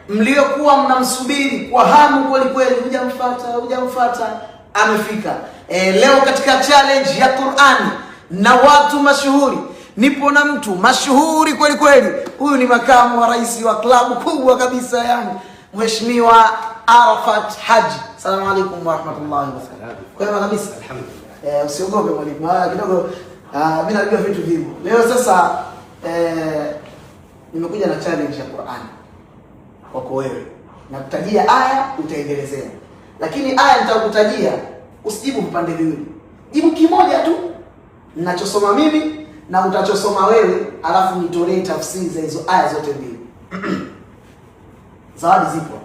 mliokuwa mnamsubiri kwa hamu kweli kweli, hujamfuata, amefika. Leo katika challenge ya Qur'ani na watu mashuhuri, nipo na mtu mashuhuri kweli kweli. Huyu ni makamu wa rais wa klabu kubwa kabisa yangu, Mheshimiwa Arafat Haji. Asalamu alaykum wa rahmatullahi wa barakatuh. Kwema kabisa? Alhamdulillah. Usiogope mwalimu. Kidogo mimi najua vitu vingi. Leo sasa nimekuja na challenge ya Qur'ani kwako wewe. Nakutajia aya, utaendelezea. Lakini aya nitakutajia, usijibu vipande viwili. Jibu kimoja tu ninachosoma mimi na utachosoma wewe, alafu nitolee tafsiri za hizo aya zote mbili. Zawadi zipo.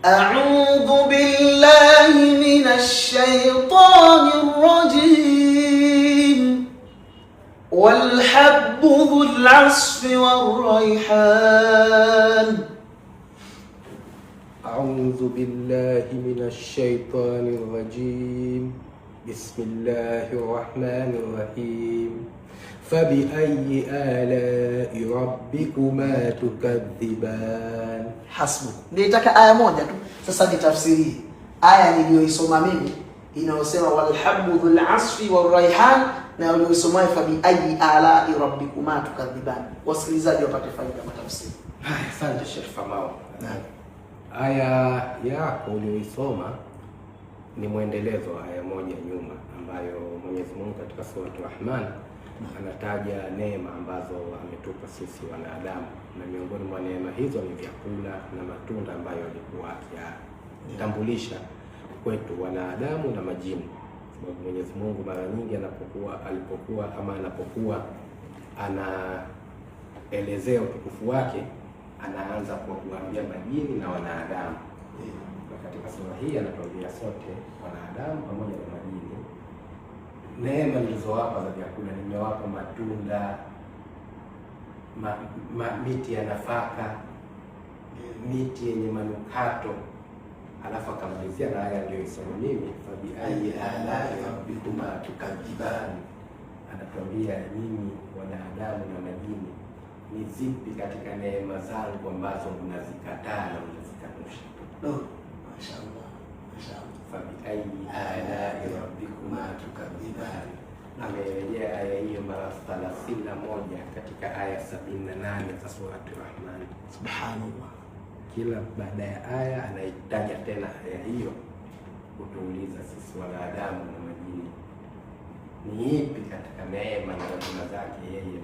أعوذ بالله من الشيطان الرجيم والحب ذو العصف والريحان. أعوذ بالله من الشيطان الرجيم بسم الله الرحمن الرحيم فبأي آلاء ربكما تكذبان. Hasbu. Nilitaka aya moja tu. Sasa nitafsiri. Aya niliyoisoma mimi inayosema walhabbu dhul asfi warayhan, na niliyosoma fabiayi ala'i rabbikuma tukadhiban. Wasikilizaji wapate faida ya tafsiri. Asante Sheikh Famau. Aya yako uliyoisoma ni mwendelezo wa aya moja nyuma ambayo Mwenyezi Mungu katika sura Ar-Rahman anataja neema ambazo ametupa sisi wanadamu, na miongoni mwa neema hizo ni vyakula na matunda ambayo alikuwa akiyatambulisha kwetu wanadamu na majini. Sababu Mwenyezi Mungu mara nyingi anapokuwa anaelezea utukufu wake, anaanza kwa kuambia majini na wanadamu. Na katika sura hii anatuambia sote wanadamu pamoja na majini, neema nilizowapa za vyakula, nimewapa matunda, miti ya nafaka, miti yenye manukato. Alafu akamalizia na aya ndio isoma mimi, fabiayi ala'i rabbikuma tukadhiban. Anatuambia nyinyi wanadamu na majini, ni zipi katika neema zangu ambazo mnazikataa na mnazikanusha? Mashaallah. Fabiayi ala'i rabbikuma tukadhiban. Amerejea aya hiyo mara 31 katika aya 78 za sura Ar-Rahman. Subhanallah. Kila baada ya aya anaitaja tena aya hiyo kutuuliza sisi wanadamu na majini, ni ipi katika neema na rehema zake yeye